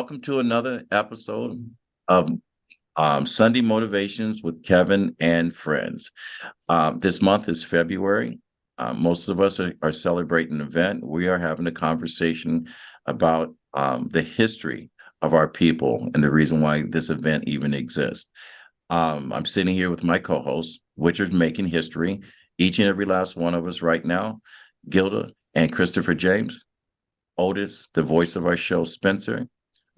welcome to another episode of Sunday Motivations with Kevin and Friends. This month is February. Most of us are celebrating an event. We are having a conversation about the history of our people and the reason why this event even exists. I'm sitting here with my co-hosts, which are making history. Each and every last one of us right now, Gilda and Christopher James, Otis, the voice of our show, Spencer,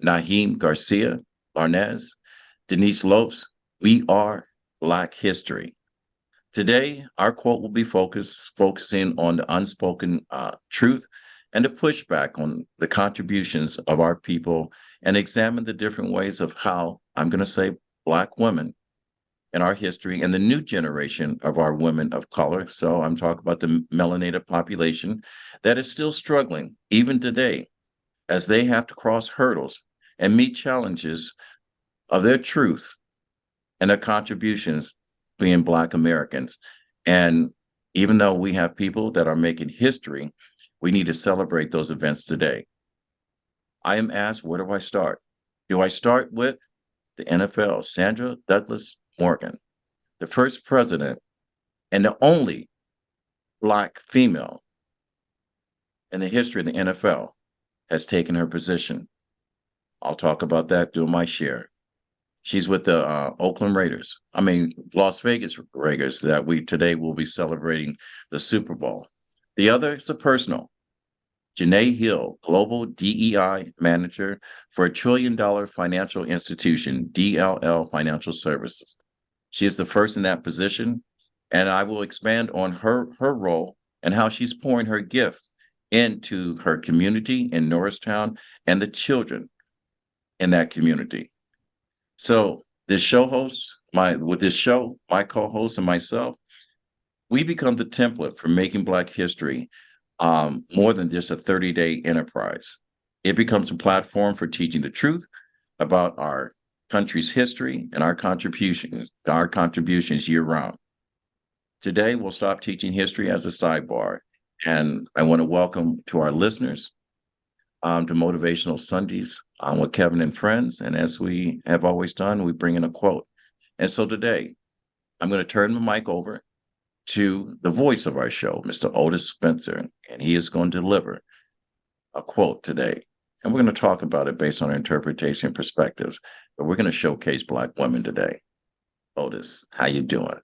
Naheem Garcia, Larnez, Denise Lopes. We are Black History. Today, our quote will be focusing on the unspoken truth and the pushback on the contributions of our people and examine the different ways of how, I'm going to say, Black women in our history and the new generation of our women of color. So I'm talking about the melanated population that is still struggling even today as they have to cross hurdles and meet challenges of their truth and their contributions being Black Americans. And even though we have people that are making history, we need to celebrate those events today. I am asked, where do I start? Do I start with the NFL, Sandra Douglas Morgan, the first president and the only Black female in the history of the NFL has taken her position? I'll talk about that during my share. She's with the Las Vegas Raiders that we today will be celebrating the Super Bowl. The other is a personal. Janae Hill, Global DEI Manager for a $1 trillion financial institution, DLL Financial Services. She is the first in that position, and I will expand on her role and how she's pouring her gift into her community in Norristown and the children in that community. So this show host, my co-host and myself, we become the template for making Black history more than just a 30-day enterprise. It becomes a platform for teaching the truth about our country's history and our contributions year round. Today, we'll stop teaching history as a sidebar. And I want to welcome to our listeners to Motivational Sundays with Kevin and Friends. And as we have always done, we bring in a quote. And so today, I'm going to turn the mic over to the voice of our show, Mr. Otis Spencer, and he is going to deliver a quote today. And we're going to talk about it based on our interpretation and perspectives, but we're going to showcase Black women today. Otis, how you doing?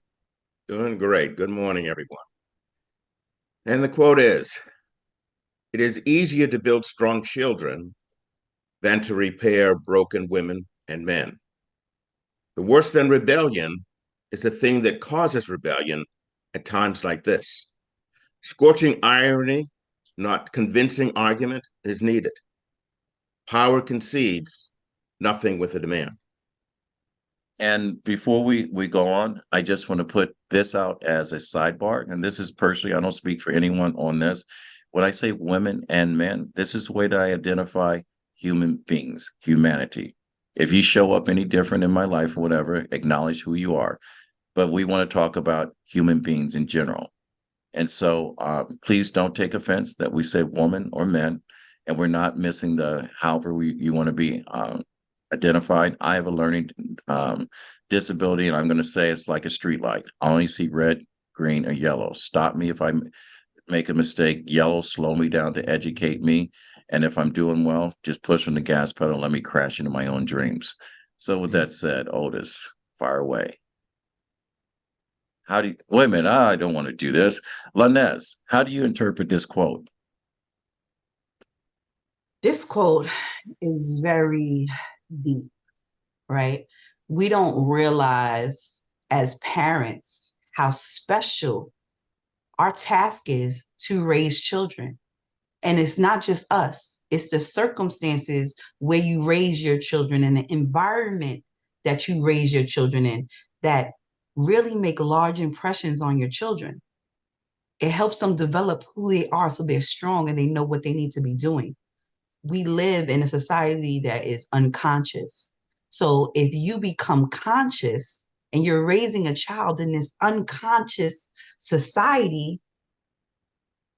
Doing great. Good morning, everyone. And the quote is, "It is easier to build strong children than to repair broken women and men. The worse than rebellion is the thing that causes rebellion at times like this. Scorching irony, not convincing argument, is needed. Power concedes, nothing with a demand." And before we go on, I just want to put this out as a sidebar. And this is personally, I don't speak for anyone on this. When I say women and men, this is the way that I identify human beings, humanity. If you show up any different in my life or whatever, acknowledge who you are. But we want to talk about human beings in general. And so please don't take offense that we say woman or men, and we're not missing the however you want to be identified. I have a learning disability, and I'm going to say it's like a street light. I only see red, green, or yellow. Stop me if I make a mistake. Yellow, slow me down to educate me. And if I'm doing well, just push on the gas pedal and let me crash into my own dreams. So with that said, Otis, fire away. Wait a minute, I don't want to do this. Lanez, how do you interpret this quote? This quote is very deep, right? We don't realize as parents how special our task is to raise children. And it's not just us, it's the circumstances where you raise your children and the environment that you raise your children in that really make large impressions on your children. It helps them develop who they are so they're strong and they know what they need to be doing. We live in a society that is unconscious. So if you become conscious and you're raising a child in this unconscious society,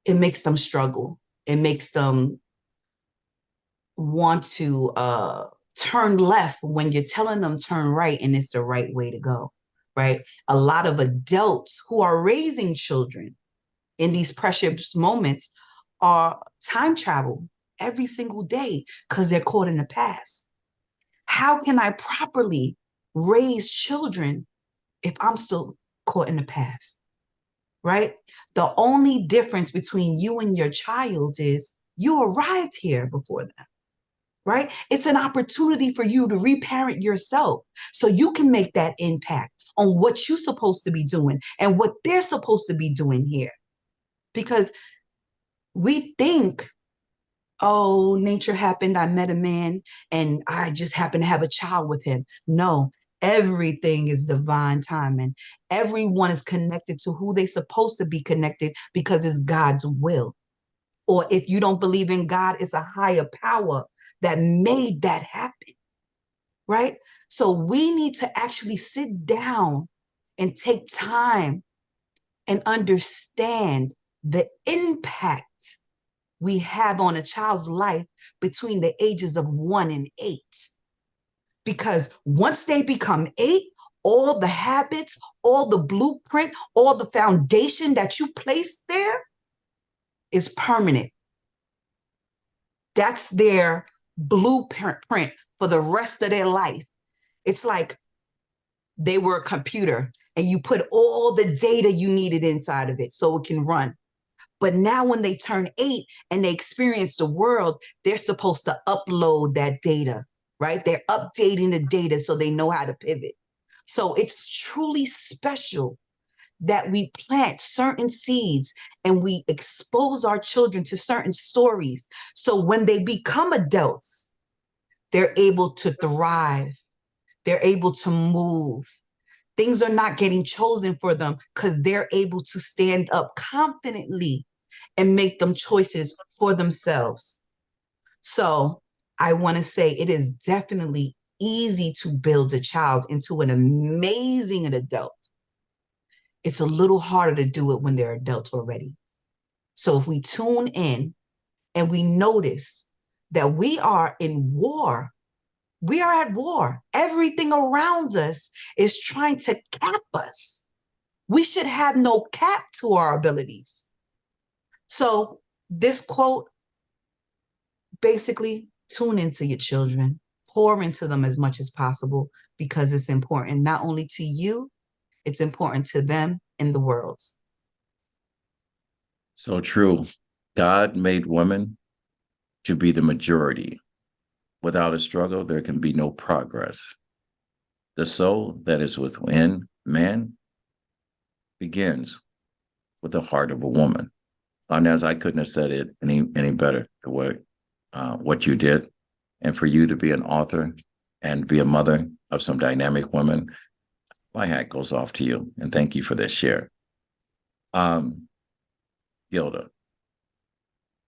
it makes them struggle. It makes them want to turn left when you're telling them turn right and it's the right way to go, right? A lot of adults who are raising children in these precious moments are time travel every single day because they're caught in the past. How can I properly raise children if I'm still caught in the past, right? The only difference between you and your child is you arrived here before them, right? It's an opportunity for you to reparent yourself so you can make that impact on what you're supposed to be doing and what they're supposed to be doing here. Because we think, oh, nature happened, I met a man and I just happened to have a child with him. No, everything is divine timing. Everyone is connected to who they're supposed to be connected because it's God's will. Or if you don't believe in God, it's a higher power that made that happen, right? So we need to actually sit down and take time and understand the impact we have on a child's life between the ages of 1 and 8. Because once they become 8, all the habits, all the blueprint, all the foundation that you place there is permanent. That's their blueprint for the rest of their life. It's like they were a computer and you put all the data you needed inside of it so it can run. But now when they turn 8 and they experience the world, they're supposed to upload that data, right? They're updating the data so they know how to pivot. So it's truly special that we plant certain seeds and we expose our children to certain stories. So when they become adults, they're able to thrive. They're able to move. Things are not getting chosen for them because they're able to stand up confidently and make them choices for themselves. So I want to say it is definitely easy to build a child into an amazing adult. It's a little harder to do it when they're adults already. So if we tune in and we notice that we are in war, we are at war. Everything around us is trying to cap us. We should have no cap to our abilities. So this quote, basically, tune into your children, pour into them as much as possible because it's important not only to you, it's important to them in the world. So true. God made women to be the majority. Without a struggle, there can be no progress. The soul that is within man begins with the heart of a woman. Inez, I couldn't have said it any better the way what you did. And for you to be an author and be a mother of some dynamic women, my hat goes off to you. And thank you for this share. Gilda,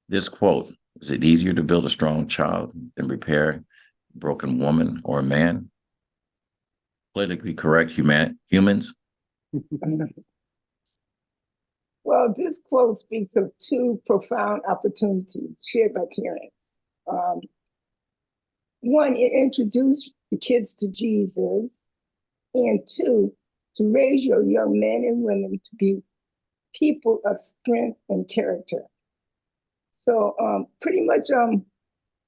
this quote, is it easier to build a strong child than repair a broken woman or a man? Politically correct humans? Well, this quote speaks of two profound opportunities shared by parents. One, it introduced the kids to Jesus, and two, to raise your young men and women to be people of strength and character. So pretty much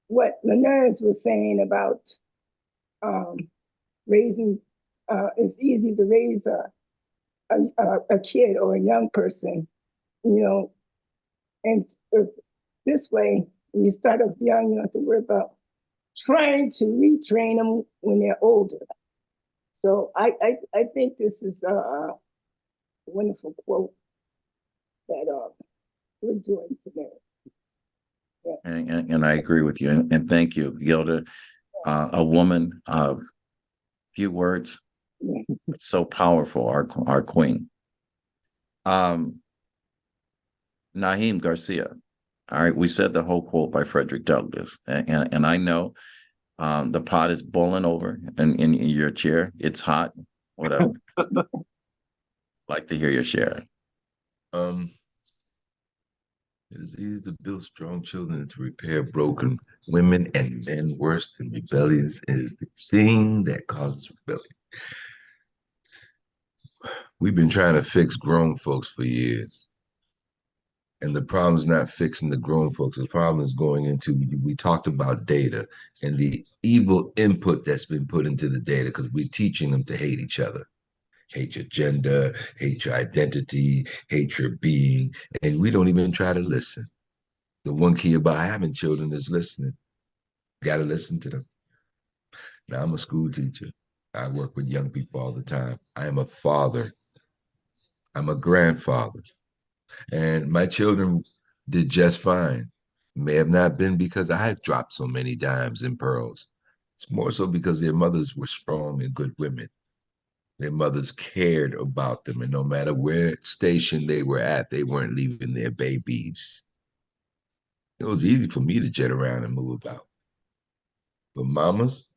what Lanez was saying about raising, it's easy to raise a kid or a young person, you know, and this way, when you start off young, you don't have to worry about trying to retrain them when they're older. So I think this is a wonderful quote that we're doing today. Yeah. And I agree with you. And thank you, Gilda. A woman of few words, Yes. but so powerful, our queen. Naheem Garcia. All right, we said the whole quote by Frederick Douglass. And I know the pot is boiling over in your chair. It's hot, whatever. Like to hear your share. It is easy to build strong children and to repair broken women and men. Worse than rebellions is the thing that causes rebellion. We've been trying to fix grown folks for years. And the problem is not fixing the grown folks. The problem is going into, we talked about data and the evil input that's been put into the data because we're teaching them to hate each other. Hate your gender, hate your identity, hate your being. And we don't even try to listen. The one key about having children is listening. Got to listen to them. Now, I'm a school teacher. I work with young people all the time. I am a father. I'm a grandfather. And my children did just fine. May have not been because I dropped so many dimes and pearls. It's more so because their mothers were strong and good women. Their mothers cared about them, and no matter where station they were at, they weren't leaving their babies. It was easy for me to jet around and move about. But mamas,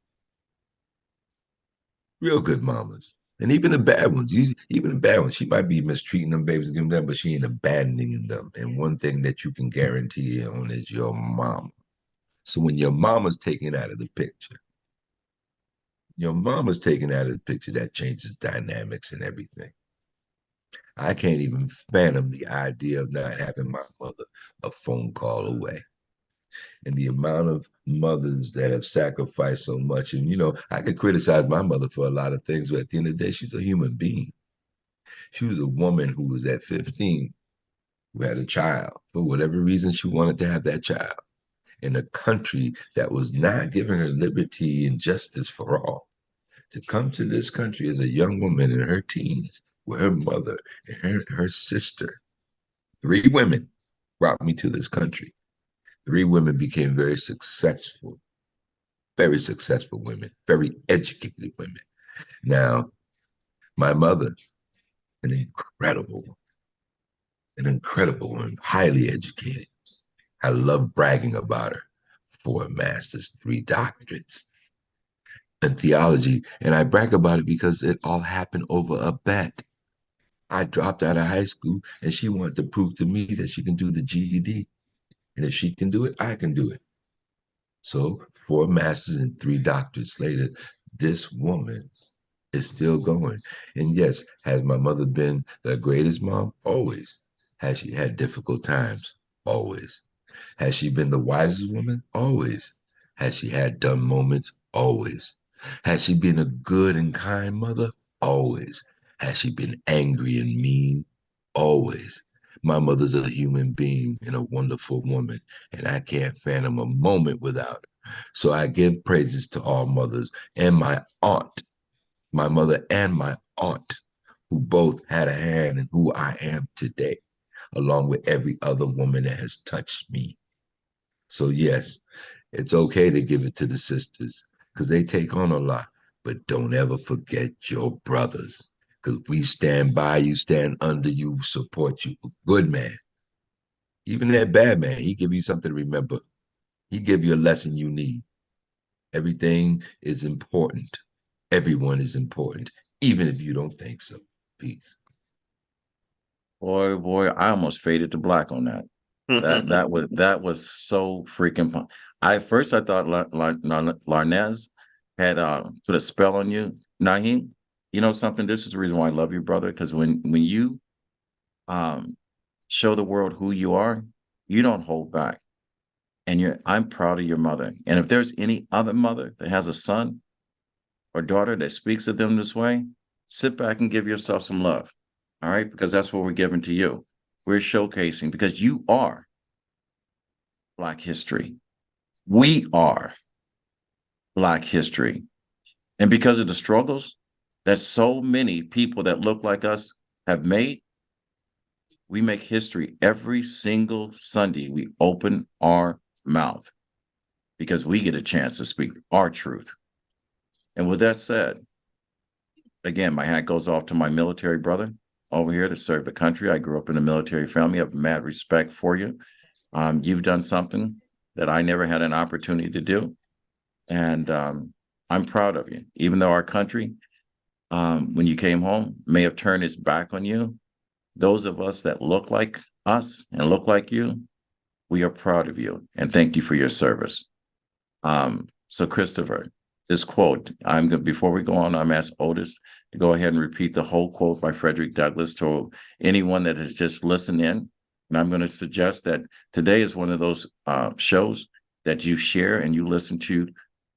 real good mamas, and even the bad ones, even the bad ones, she might be mistreating them babies and giving them, but she ain't abandoning them. And one thing that you can guarantee on is your mama. So when your mama's taken out of the picture, that changes dynamics and everything. I can't even fathom the idea of not having my mother a phone call away. And the amount of mothers that have sacrificed so much. And, I could criticize my mother for a lot of things, but at the end of the day, she's a human being. She was a woman who was at 15, who had a child. For whatever reason, she wanted to have that child in a country that was not giving her liberty and justice for all. To come to this country as a young woman in her teens with her mother and her sister, 3 women brought me to this country. 3 women became very successful women, very educated women. Now, my mother, an incredible woman, highly educated. I love bragging about her. 4 masters, 3 doctorates in theology. And I brag about it because it all happened over a bet. I dropped out of high school and she wanted to prove to me that she can do the GED. And if she can do it, I can do it. So 4 masters and 3 doctorates later, this woman is still going. And yes, has my mother been the greatest mom? Always. Has she had difficult times? Always. Has she been the wisest woman? Always. Has she had dumb moments? Always. Has she been a good and kind mother? Always. Has she been angry and mean? Always. My mother's a human being and a wonderful woman, and I can't fathom a moment without her. So I give praises to all mothers and my aunt, my mother and my aunt, who both had a hand in who I am today, along with every other woman that has touched me. So yes, it's okay to give it to the sisters because they take on a lot, but don't ever forget your brothers because we stand by you, stand under you, support you. Good man. Even that bad man, he give you something to remember. He give you a lesson you need. Everything is important. Everyone is important, even if you don't think so. Peace. Boy, I almost faded to black on that. That was so freaking fun. I thought Larnez had put a spell on you. Naheem, you know something? This is the reason why I love you, brother, because when you show the world who you are, you don't hold back. And I'm proud of your mother. And if there's any other mother that has a son or daughter that speaks of them this way, sit back and give yourself some love. All right, because that's what we're giving to you. We're showcasing because you are Black history. We are Black history. And because of the struggles that so many people that look like us have made, we make history every single Sunday. We open our mouth because we get a chance to speak our truth. And with that said, again, my hat goes off to my military brother over here to serve the country. I grew up in a military family. I have mad respect for you. You've done something that I never had an opportunity to do. And I'm proud of you. Even though our country, when you came home, may have turned its back on you, those of us that look like us and look like you, We are proud of you and thank you for your service. So Christopher, this quote, before we go on, I'm asked Otis to go ahead and repeat the whole quote by Frederick Douglass to anyone that has just listened in. And I'm going to suggest that today is one of those shows that you share and you listen to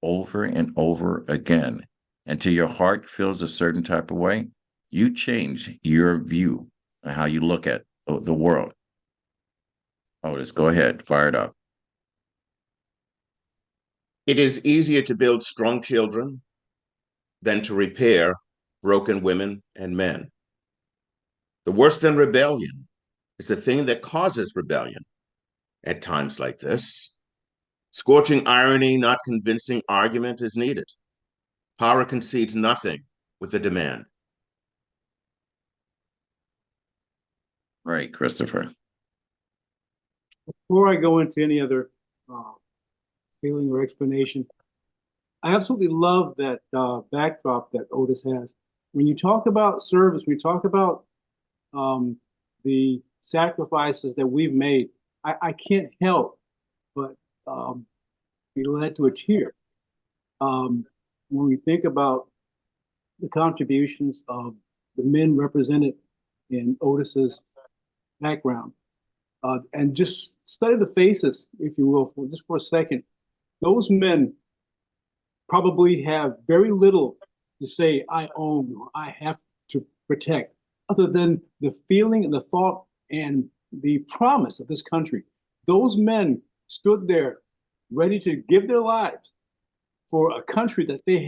over and over again until your heart feels a certain type of way. You change your view and how you look at the world. Otis, go ahead, fire it up. It is easier to build strong children than to repair broken women and men. The worse than rebellion is the thing that causes rebellion at times like this. Scorching irony, not convincing argument is needed. Power concedes nothing with a demand. Right, Christopher. Before I go into any other feeling or explanation, I absolutely love that backdrop that Otis has. When you talk about service, when you talk about the sacrifices that we've made, I can't help but be led to a tear. When we think about the contributions of the men represented in Otis's background, and just study the faces, if you will, for a second. Those men probably have very little to say, I own or I have to protect, other than the feeling and the thought and the promise of this country. Those men stood there ready to give their lives for a country that they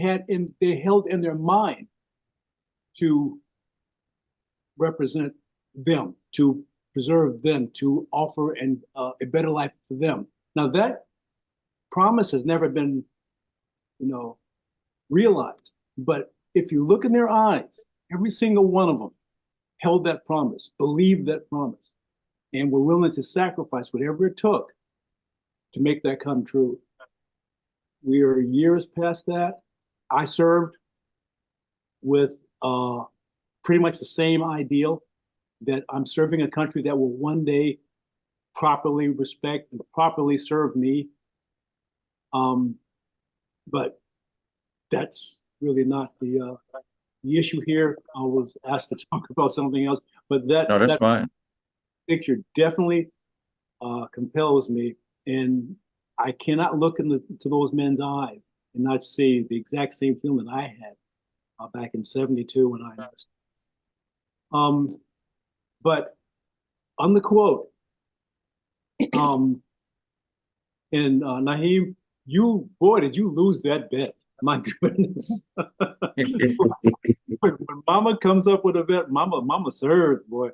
held in their mind to represent them, to preserve them, to offer a better life for them. Now that promise has never been, realized. But if you look in their eyes, every single one of them held that promise, believed that promise, and were willing to sacrifice whatever it took to make that come true. We are years past that. I served with pretty much the same ideal, that I'm serving a country that will one day properly respect and properly serve me. But that's really not the issue here. I was asked to talk about something else, but that's fine. Picture definitely compels me, and I cannot look into those men's eyes and not see the exact same feeling that I had back in '72 when I enlisted. But on the quote, and Naheem, did you lose that bet? My goodness. When Mama comes up with a bet, Mama served, boy.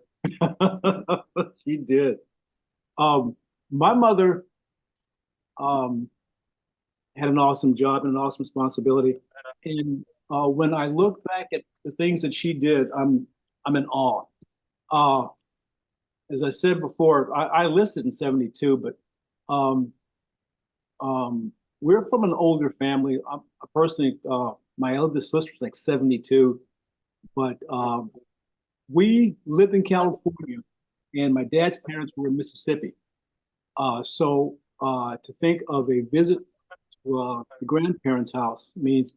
She did. My mother had an awesome job and an awesome responsibility. And when I look back at the things that she did, I'm in awe. As I said before, I enlisted in '72, but we're from an older family. Personally, my eldest sister was like 72, but we lived in California, and my dad's parents were in Mississippi. So to think of a visit to the grandparents' house means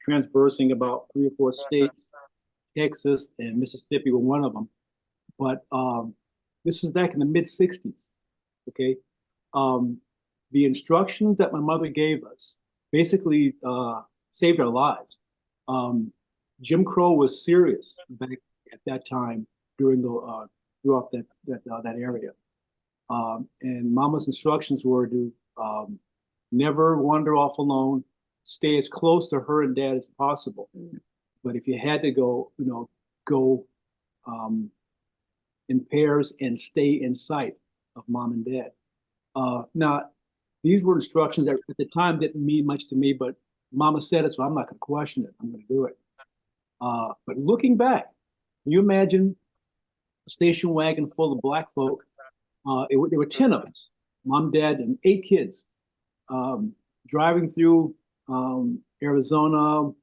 transversing about 3 or 4 states. Texas and Mississippi were one of them. But this is back in the mid-'60s, okay? The instructions that my mother gave us basically saved our lives. Jim Crow was serious back at that time throughout that area. And Mama's instructions were to never wander off alone, stay as close to her and Dad as possible. But if you had to go, go in pairs and stay in sight of Mom and Dad. Now, these were instructions that at the time didn't mean much to me, but Mama said it, so I'm not going to question it. I'm going to do it. But looking back, can you imagine a station wagon full of Black folk? There were 10 of us, Mom, Dad, and 8 kids, driving through Arizona,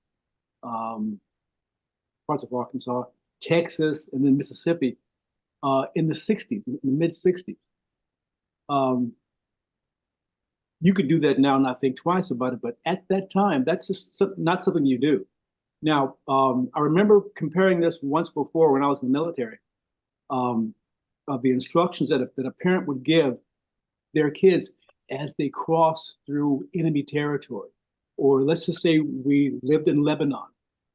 parts of Arkansas, Texas, and then Mississippi in the '60s, in the mid-'60s. Um, you could do that now and not think twice about it, but at that time, that's just not something you do. Now, I remember comparing this once before when I was in the military, of the instructions that a parent would give their kids as they cross through enemy territory. Or let's just say we lived in Lebanon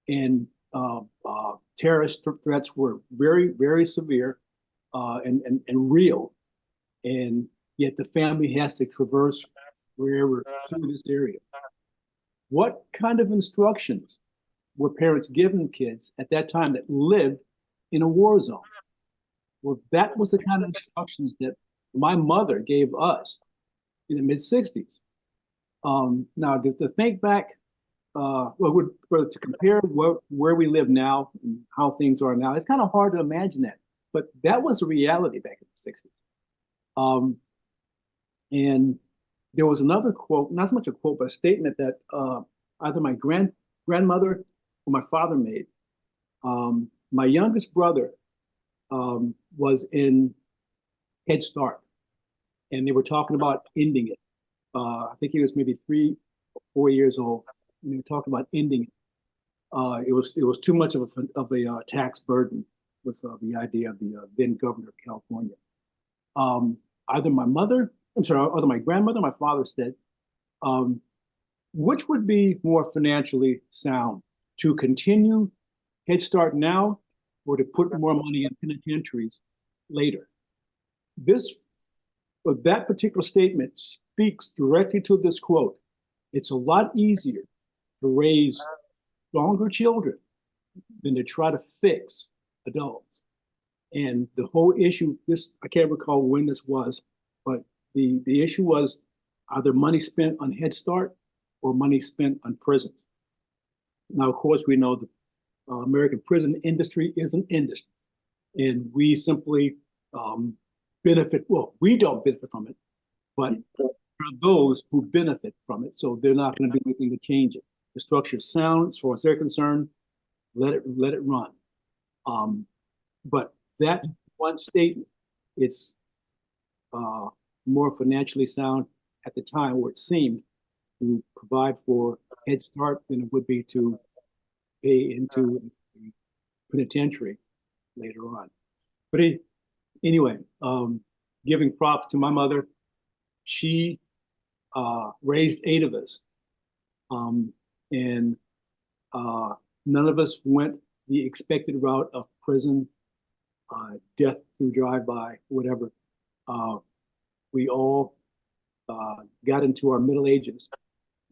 and terrorist threats were very, very severe and real. And yet the family has to traverse wherever through this area. What kind of instructions were parents giving kids at that time that lived in a war zone? Well, that was the kind of instructions that my mother gave us in the mid-60s. Now, to think back, to compare where we live now and how things are now, it's kind of hard to imagine that. But that was a reality back in the 60s. And there was another quote, not so much a quote, but a statement that either my grandmother or my father made. My youngest brother was in Head Start, and they were talking about ending it. I think he was maybe 3 or 4 years old, and they were talking about ending it. It was too much of a tax burden, was the idea of the then governor of California. Either my grandmother, my father said, which would be more financially sound, to continue Head Start now or to put more money in penitentiaries later? That particular statement speaks directly to this quote. It's a lot easier to raise stronger children than to try to fix adults. And the whole issue, I can't recall when this was, but the issue was either money spent on Head Start or money spent on prisons. Now, of course, we know the American prison industry is an industry, and we simply benefit. Well, we don't benefit from it, but there are those who benefit from it, so they're not going to do anything to change it. The structure is sound, as far as they're concerned. Let it run. But that one statement, it's more financially sound at the time, where it seemed to provide for Head Start than it would be to pay into the penitentiary later on. But anyway, giving props to my mother, she raised 8 of us, and none of us went the expected route of prison, death through drive-by, whatever. We all got into our middle ages,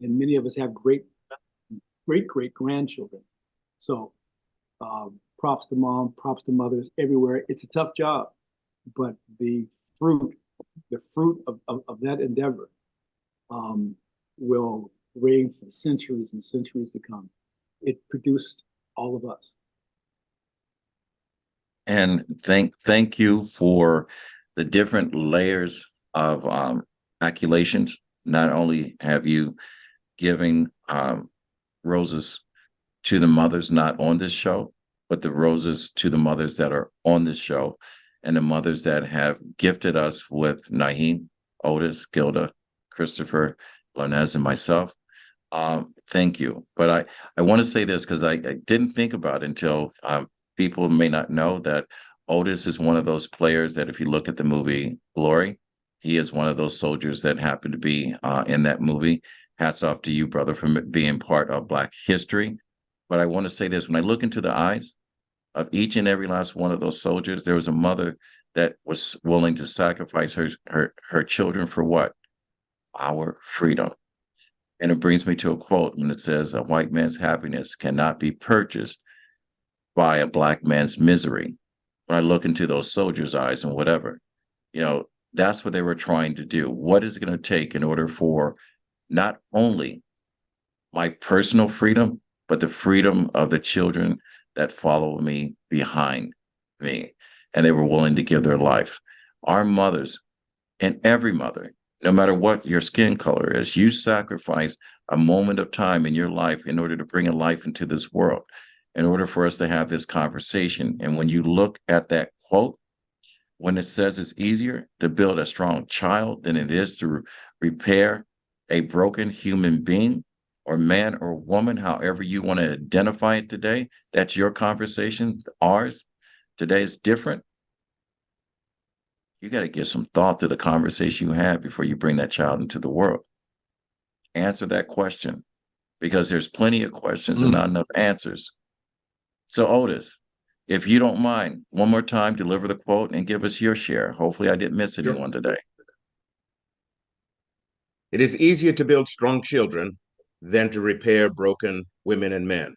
and many of us have great grandchildren. So props to mom, props to mothers everywhere. It's a tough job, but the fruit of that endeavor will reign for centuries and centuries to come. It produced all of us. And thank you for the different layers of accolations. Not only have you given roses to the mothers not on this show, but the roses to the mothers that are on this show, and the mothers that have gifted us with Naheem, Otis, Gilda, Christopher, Larnez, and myself. Thank you. But I want to say this because I didn't think about it until people may not know that Otis is one of those players that if you look at the movie Glory, he is one of those soldiers that happened to be in that movie. Hats off to you, brother, for being part of Black history. But I want to say this, when I look into the eyes of each and every last one of those soldiers, there was a mother that was willing to sacrifice her children for what? Our freedom. And it brings me to a quote when it says, a white man's happiness cannot be purchased by a Black man's misery. When I look into those soldiers' eyes and whatever, that's what they were trying to do. What is it going to take in order for not only my personal freedom, but the freedom of the children that follow me behind me? And they were willing to give their life. Our mothers, and every mother, no matter what your skin color is, you sacrifice a moment of time in your life in order to bring a life into this world, in order for us to have this conversation. And when you look at that quote, when it says it's easier to build a strong child than it is to repair a broken human being or man or woman, however you want to identify it today. That's your conversation. Ours today is different. You got to give some thought to the conversation you had before you bring that child into the world. Answer that question, because there's plenty of questions and not enough answers. So Otis, if you don't mind, one more time, deliver the quote and give us your share. Hopefully I didn't miss anyone today. It is easier to build strong children than to repair broken women and men.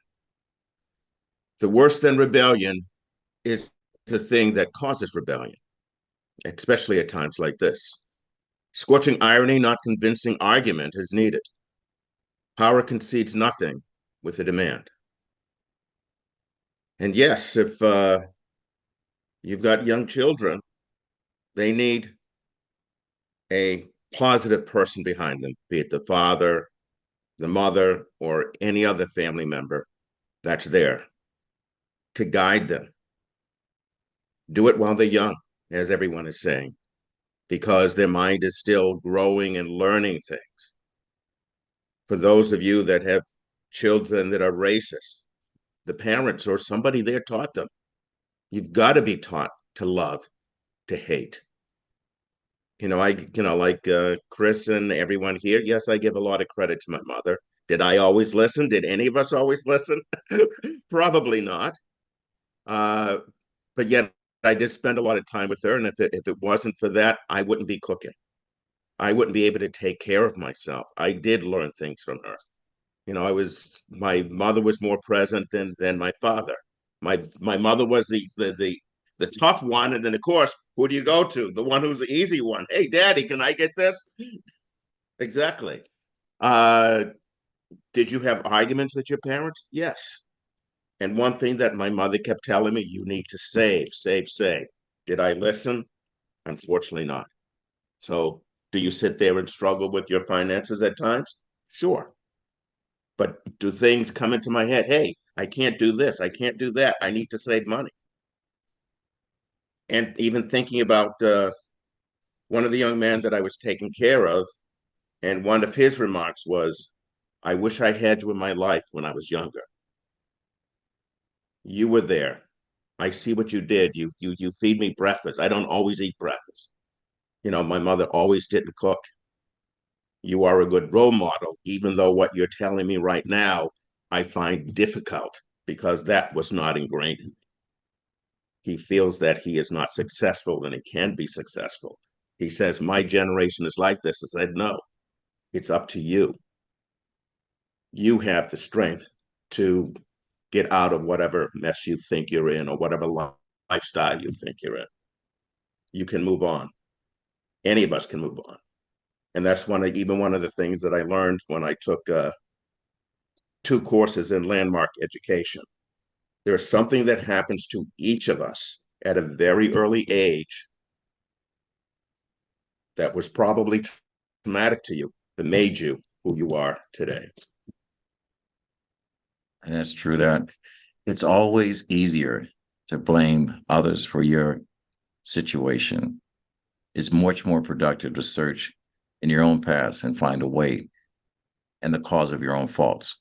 The worse than rebellion is the thing that causes rebellion, especially at times like this. Scorching irony, not convincing argument is needed. Power concedes nothing with a demand. And yes, if you've got young children, they need a positive person behind them, be it the father, the mother, or any other family member that's there to guide them. Do it while they're young, as everyone is saying, because their mind is still growing and learning things. For those of you that have children that are racist, the parents or somebody there taught them. You've got to be taught to love, to hate. Like Chris and everyone here, yes, I give a lot of credit to my mother. Did I always listen? Did any of us always listen? Probably not. But yet I did spend a lot of time with her. And if it wasn't for that, I wouldn't be cooking. I wouldn't be able to take care of myself. I did learn things from her. My mother was more present than my father. My mother was the tough one, and then of course, who do you go to? The one who's the easy one. Hey, Daddy, can I get this? Exactly. Did you have arguments with your parents? Yes. And one thing that my mother kept telling me, you need to save, save, save. Did I listen? Unfortunately not. So do you sit there and struggle with your finances at times? Sure. But do things come into my head? Hey, I can't do this. I can't do that. I need to save money. And even thinking about one of the young men that I was taking care of, and one of his remarks was, I wish I had you in my life when I was younger. You were there. I see what you did. You feed me breakfast. I don't always eat breakfast. My mother always didn't cook. You are a good role model, even though what you're telling me right now, I find difficult because that was not ingrained in me. He feels that he is not successful and he can be successful. He says, my generation is like this. I said, no, it's up to you. You have the strength to get out of whatever mess you think you're in or whatever lifestyle you think you're in. You can move on. Any of us can move on. And that's one of the things that I learned when I took 2 courses in landmark education. There's something that happens to each of us at a very early age that was probably traumatic to you, that made you who you are today. And that's true that it's always easier to blame others for your situation. It's much more productive to search in your own past and find a way and the cause of your own faults.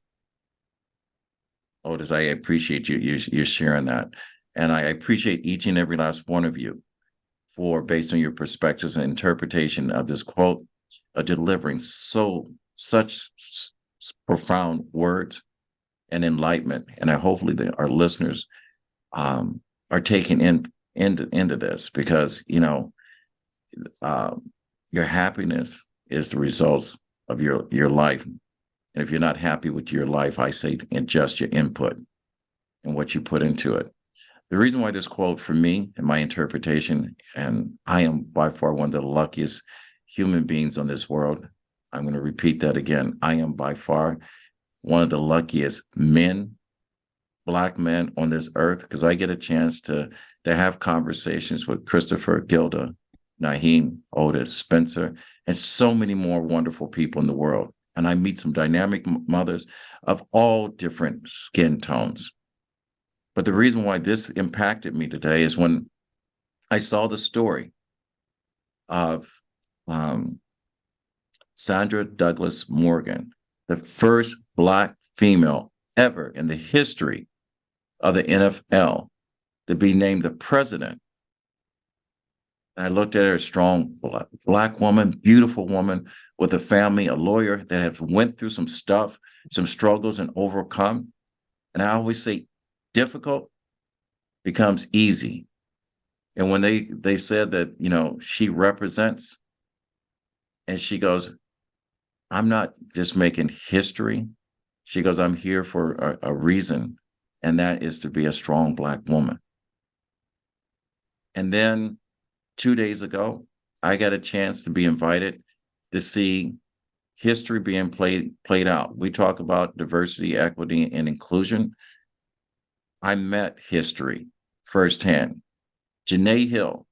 Otis, I appreciate you sharing that. And I appreciate each and every last one of you for, based on your perspectives and interpretation of this quote, delivering such profound words and enlightenment. And hopefully our listeners are taking into this, because your happiness is the results of your life. And if you're not happy with your life, I say adjust your input and what you put into it. The reason why this quote, for me and my interpretation, and I am by far one of the luckiest human beings on this world. I'm going to repeat that again. I am by far one of the luckiest Black men on this earth, because I get a chance to have conversations with Christopher, Gilda, Naheem, Otis, Spencer, and so many more wonderful people in the world. And I meet some dynamic mothers of all different skin tones. But the reason why this impacted me today is when I saw the story of Sandra Douglas Morgan, the first Black female ever in the history of the NFL to be named the president. And I looked at her, a strong Black woman, beautiful woman with a family, a lawyer that have went through some stuff, some struggles and overcome. And I always say difficult becomes easy. And when they said that, she represents, and she goes, I'm not just making history. She goes, I'm here for a reason, and that is to be a strong Black woman. And then 2 days ago, I got a chance to be invited to see history being played out. We talk about diversity, equity, and inclusion. I met history firsthand. Janae Hill,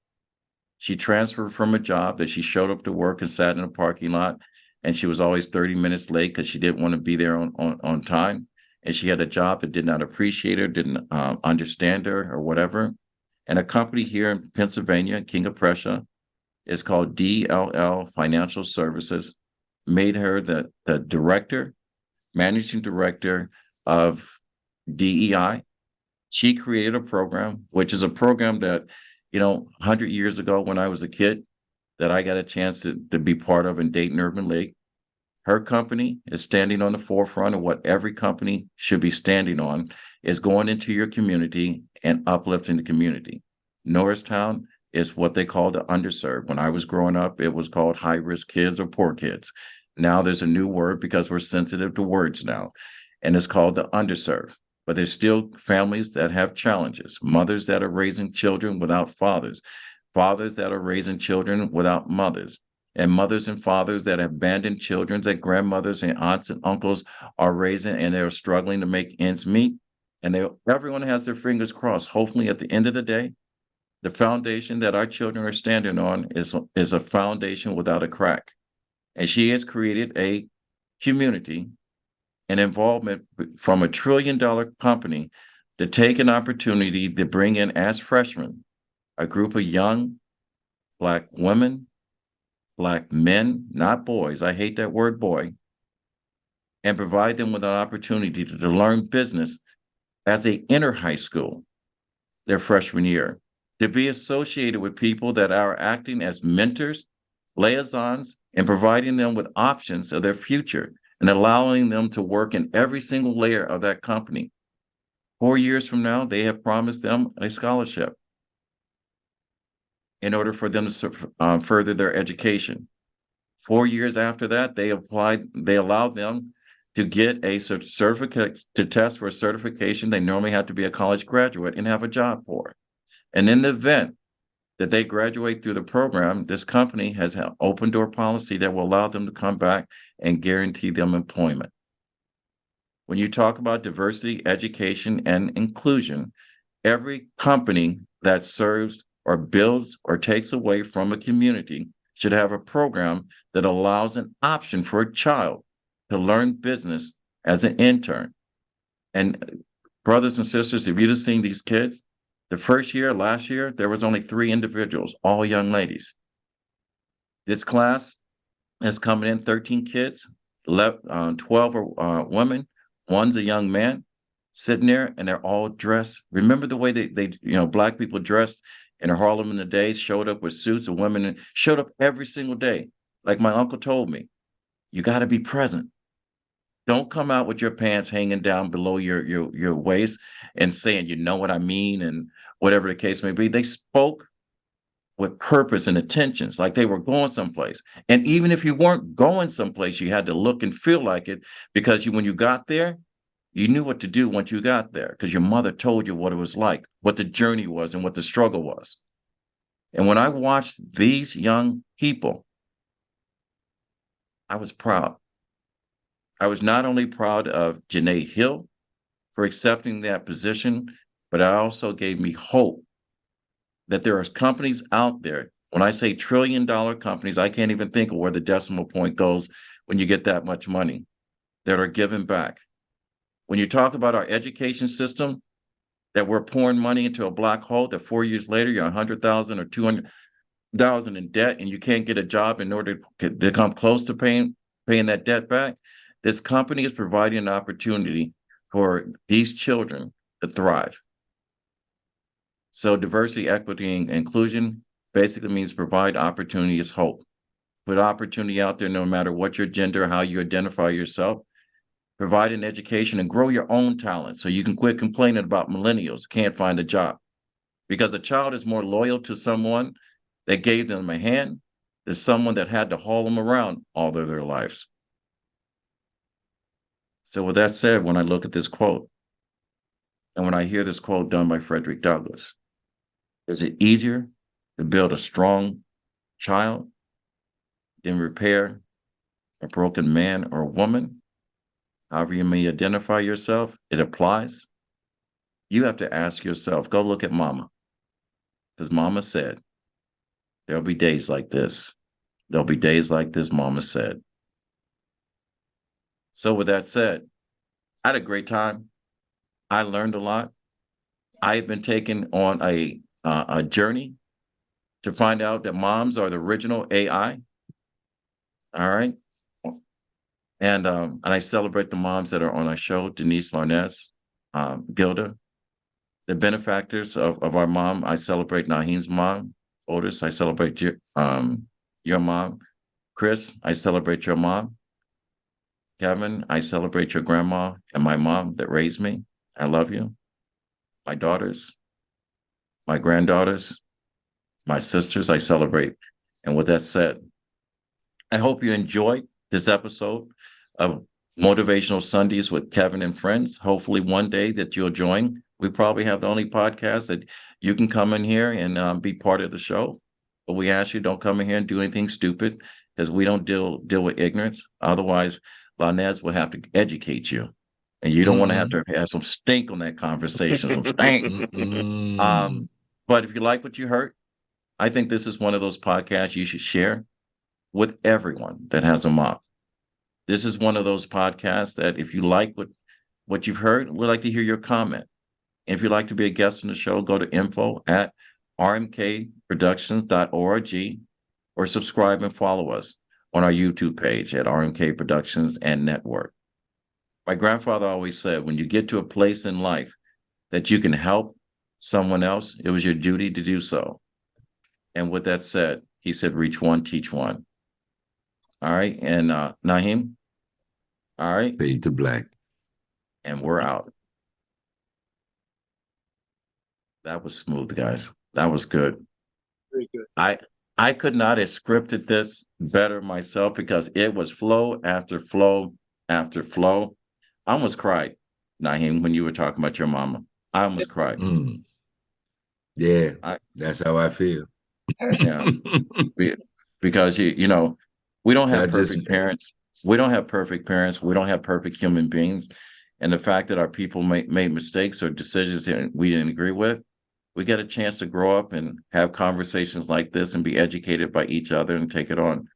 she transferred from a job that she showed up to work and sat in a parking lot, and she was always 30 minutes late because she didn't want to be there on time. And she had a job that did not appreciate her, didn't understand her or whatever. And a company here in Pennsylvania, King of Prussia, is called DLL Financial Services, made her the director, managing director of DEI. She created a program, which is a program that, 100 years ago when I was a kid, that I got a chance to be part of in Dayton Urban League. Her company is standing on the forefront of what every company should be standing on, is going into your community and uplifting the community. Norristown is what they call the underserved. When I was growing up, it was called high-risk kids or poor kids. Now there's a new word because we're sensitive to words now, and it's called the underserved. But there's still families that have challenges, mothers that are raising children without fathers, fathers that are raising children without mothers, and mothers and fathers that have abandoned children that grandmothers and aunts and uncles are raising, and they're struggling to make ends meet. And everyone has their fingers crossed. Hopefully, at the end of the day, the foundation that our children are standing on is a foundation without a crack. And she has created a community and involvement from $1 trillion company to take an opportunity to bring in as freshmen a group of young Black women, Black men, not boys. I hate that word boy. And provide them with an opportunity to learn business as they enter high school, their freshman year, to be associated with people that are acting as mentors, liaisons, and providing them with options of their future and allowing them to work in every single layer of that company. 4 years from now, they have promised them a scholarship in order for them to further their education. 4 years after that, they allowed them to get a certificate, to test for a certification they normally have to be a college graduate and have a job for. And in the event that they graduate through the program, this company has an open door policy that will allow them to come back and guarantee them employment. When you talk about diversity, education, and inclusion, every company that serves or builds or takes away from a community should have a program that allows an option for a child to learn business as an intern. And brothers and sisters, if you'd have seen these kids, the first year, last year, there was only 3 individuals, all young ladies. This class is coming in 13 kids, 12 are women, one's a young man sitting there, and they're all dressed. Remember the way they Black people dressed in Harlem in the days, showed up with suits, and women showed up every single day. Like my uncle told me, you got to be present. Don't come out with your pants hanging down below your waist and saying, you know what I mean, and whatever the case may be. They spoke with purpose and intentions, like they were going someplace. And even if you weren't going someplace, you had to look and feel like it, because when you got there, you knew what to do once you got there, because your mother told you what it was like, what the journey was, and what the struggle was. And when I watched these young people, I was proud. I was not only proud of Janae Hill for accepting that position, but it also gave me hope that there are companies out there. When I say $1 trillion companies, I can't even think of where the decimal point goes when you get that much money, that are giving back. When you talk about our education system, that we're pouring money into a black hole, that 4 years later you're 100,000 or 200,000 in debt and you can't get a job in order to come close to paying that debt back. This company is providing an opportunity for these children to thrive. So diversity, equity, and inclusion basically means provide opportunity as hope. Put opportunity out there no matter what your gender, how you identify yourself. Provide an education and grow your own talent so you can quit complaining about millennials can't find a job. Because a child is more loyal to someone that gave them a hand than someone that had to haul them around all their lives. So with that said, when I look at this quote, and when I hear this quote done by Frederick Douglas, is it easier to build a strong child than repair a broken man or woman? However you may identify yourself, it applies. You have to ask yourself, go look at mama. Because mama said, there'll be days like this. There'll be days like this, mama said. So with that said, I had a great time. I learned a lot. I've been taken on a journey to find out that moms are the original AI. All right. And I celebrate the moms that are on our show, Denise Larnez, Gilda, the benefactors of our mom. I celebrate Naheem's mom, Otis. I celebrate your mom. Chris, I celebrate your mom. Kevin, I celebrate your grandma and my mom that raised me. I love you. My daughters, my granddaughters, my sisters, I celebrate. And with that said, I hope you enjoyed this episode of Motivational Sundays with Kevin and Friends. Hopefully one day that you'll join. We probably have the only podcast that you can come in here and be part of the show. But we ask you, don't come in here and do anything stupid because we don't deal with ignorance. Otherwise, Lanez will have to educate you. And you don't want to have some stink on that conversation, some stink. But if you like what you heard, I think this is one of those podcasts you should share with everyone that has a mom. This is one of those podcasts that if you like what you've heard, we'd like to hear your comment. And if you'd like to be a guest on the show, go to info@rmkproductions.org or subscribe and follow us on our YouTube page at RMK Productions and Network. My grandfather always said, when you get to a place in life that you can help someone else, it was your duty to do so. And with that said, he said, reach one, teach one. All right. And Naheem, all right. Fade to black. And we're out. That was smooth, guys. That was good. Very good. I could not have scripted this better myself because it was flow after flow after flow. I almost cried, Naheem, when you were talking about your mama. I almost cried. Yeah, that's how I feel. Yeah, because you know, we don't have Not perfect just parents. We don't have perfect parents. We don't have perfect human beings. And the fact that our people made mistakes or decisions that we didn't agree with, we get a chance to grow up and have conversations like this and be educated by each other and take it on.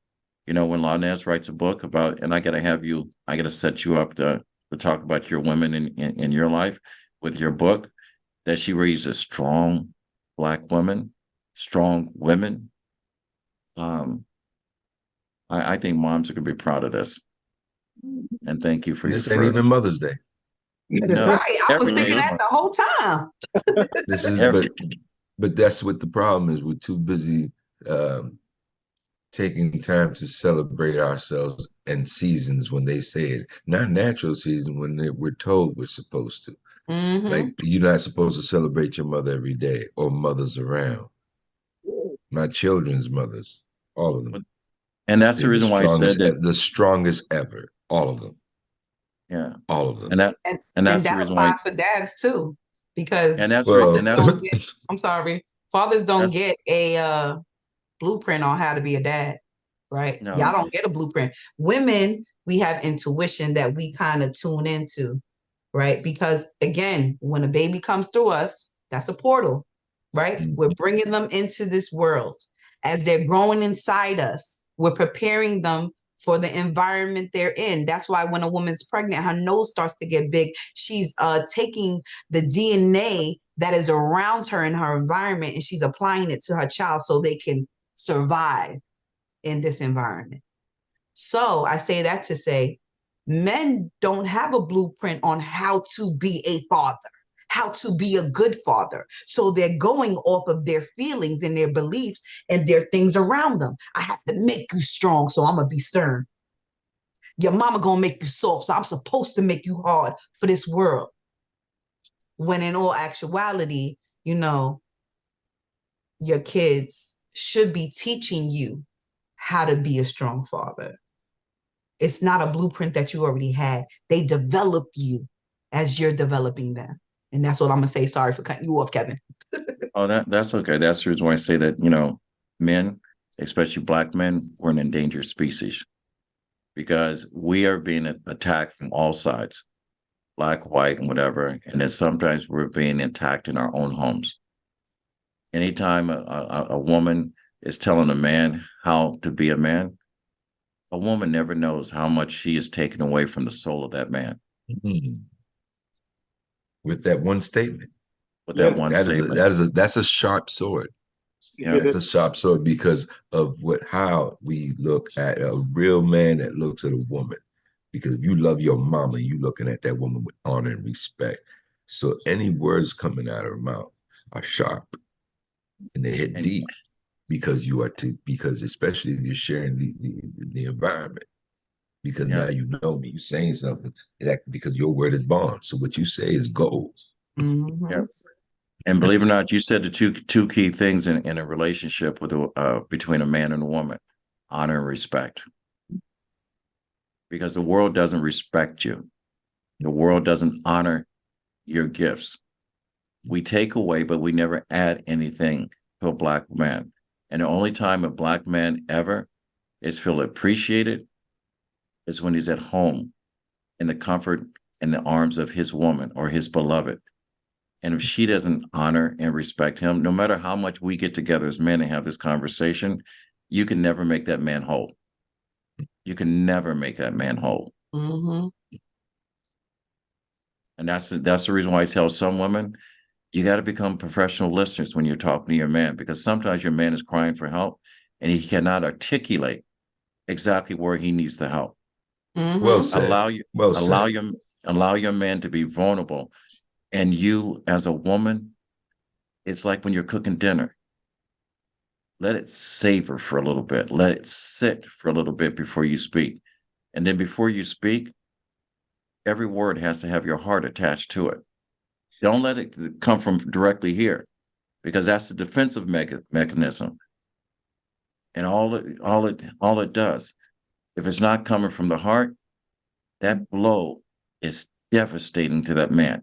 You know, when Lanez writes a book about, and I got to set you up to talk about your women in your life with your book, that she raises strong Black women, strong women. I think moms are going to be proud of this. And thank you for your this ain't even Mother's Day. No, Right. I was every day thinking is that the whole time. This is Every- but that's what the problem is. We're too busy taking time to celebrate ourselves and seasons when they say it, not natural season when we're told we're supposed to. Like you're not supposed to celebrate your mother every day or mothers around. My children's mothers, all of them. And that's the reason why I said that the strongest ever, all of them. Yeah, all of them. And that's the that reason why. applies for dads too, because And that's I'm sorry, fathers don't get a blueprint on how to be a dad, right? No. Y'all don't get a blueprint. Women, we have intuition that we kind of tune into, right? Because again, when a baby comes through us, that's a portal, right? We're bringing them into this world. As they're growing inside us, we're preparing them for the environment they're in. That's why when a woman's pregnant, her nose starts to get big. She's taking the DNA that is around her in her environment, and she's applying it to her child so they can survive in this environment. So I say that to say, men don't have a blueprint on how to be a father, how to be a good father. So they're going off of their feelings and their beliefs and their things around them. I have to make you strong, so I'm going to be stern. Your mama going to make you soft, so I'm supposed to make you hard for this world. When in all actuality, you know, your kids should be teaching you how to be a strong father. It's not a blueprint that you already had. They develop you as you're developing them. And that's what I'm going to say. Sorry for cutting you off, Kevin. Oh, that's okay. That's the reason why I say that, men, especially Black men, we're an endangered species because we are being attacked from all sides, Black, white, and whatever. And then sometimes we're being attacked in our own homes. Anytime a woman is telling a man how to be a man, a woman never knows how much she is taken away from the soul of that man. Mm-hmm. With that one statement. With that one statement. That's a sharp sword. Yeah, it's a sharp sword because of how we look at a real man that looks at a woman. Because if you love your mama, you looking at that woman with honor and respect. So any words coming out of her mouth are sharp and they hit deep because because especially if you're sharing the environment. Because now you know me, you're saying something because your word is bond. So what you say is gold. Mm-hmm. Yeah. And believe it or not, you said the two key things in a relationship with between a man and a woman: honor and respect. Because the world doesn't respect you. The world doesn't honor your gifts. We take away, but we never add anything to a Black man. And the only time a Black man ever is feel appreciated is when he's at home in the comfort and the arms of his woman or his beloved. And if she doesn't honor and respect him, no matter how much we get together as men and have this conversation, you can never make that man whole. You can never make that man whole. Mm-hmm. And that's the reason why I tell some women, you got to become professional listeners when you're talking to your man, because sometimes your man is crying for help and he cannot articulate exactly where he needs the help. Mm-hmm. Well said. Allow your man to be vulnerable. And you, as a woman, it's like when you're cooking dinner. Let it savor for a little bit. Let it sit for a little bit before you speak. And then before you speak, every word has to have your heart attached to it. Don't let it come from directly here, because that's the defensive mechanism. And all it does, if it's not coming from the heart, that blow is devastating to that man.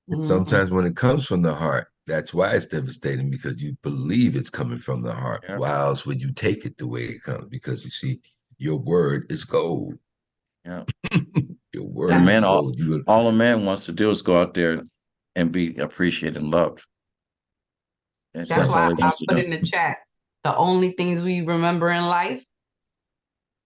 And sometimes when it comes from the heart, that's why it's devastating, because you believe it's coming from the heart. Yeah. Why else would you take it the way it comes? Because you see, your word is gold. Yeah. Your word And is man, gold. all a man wants to do is go out there and be appreciated and loved. And That's why all he I wants to put do. in the chat. The only things we remember in life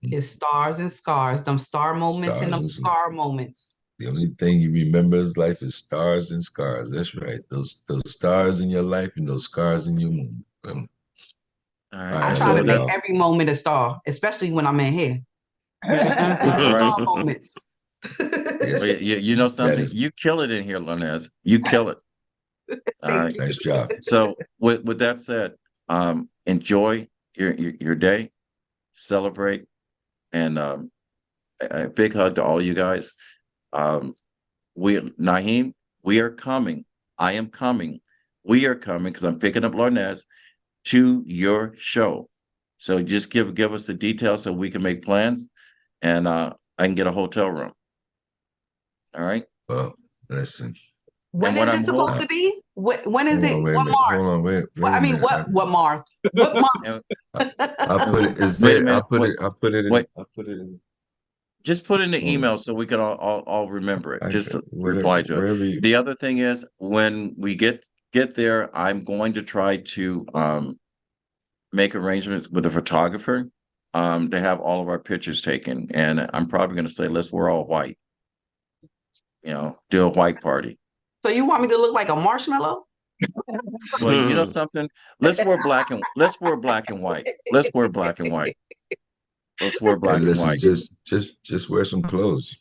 is stars and scars. Them star moments and them scar moments. The only thing you remember in life is stars and scars. That's right. Those stars in your life and those scars in your moon. I try to make every moment a star, especially when I'm in here. Star moments. Yes. You know something? You kill it in here, Lonez. You kill it. All right. Nice job. So with that said, enjoy your day, celebrate, and a big hug to all you guys. Naheem, we are coming. I am coming. We are coming because I'm picking up Larnez to your show. So just give us the details so we can make plans, and I can get a hotel room. All right. Well, listen. When is it supposed to be? When is it? What month? Hold on, wait I mean, what month? What month? I'll put it. Is there? I'll put it in. Just put in the email so we can all remember it. Just reply to it. The other thing is, when we get there, I'm going to try to make arrangements with a photographer to have all of our pictures taken. And I'm probably going to say, we're all white. Do a white party. So you want me to look like a marshmallow? Well, you know something? Let's wear black and white. Let's wear black and white. Let's wear black And and listen, white. just wear some clothes.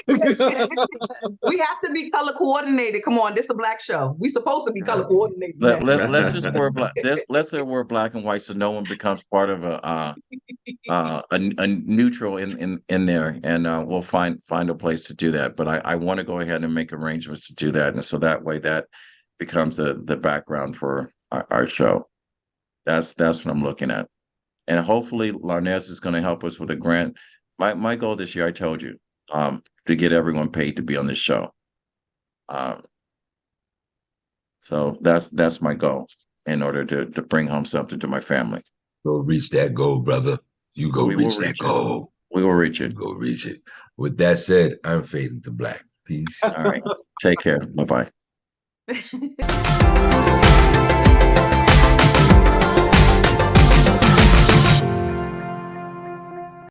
We have to be color coordinated. Come on, this is a black show. We supposed to be color coordinated. Let's just wear black. Let's wear black and white so no one becomes part of a neutral in there, and we'll find a place to do that. But I want to go ahead and make arrangements to do that, and so that way that becomes the background for our show. That's what I'm looking at, and hopefully Larnez is going to help us with a grant. My goal this year, I told you, to get everyone paid to be on this show. So that's my goal in order to bring home something to my family. Go reach that goal, brother. You go reach that goal. We will reach it. Go reach it. With that said, I'm fading to black. Peace. All right. Take care. Bye-bye.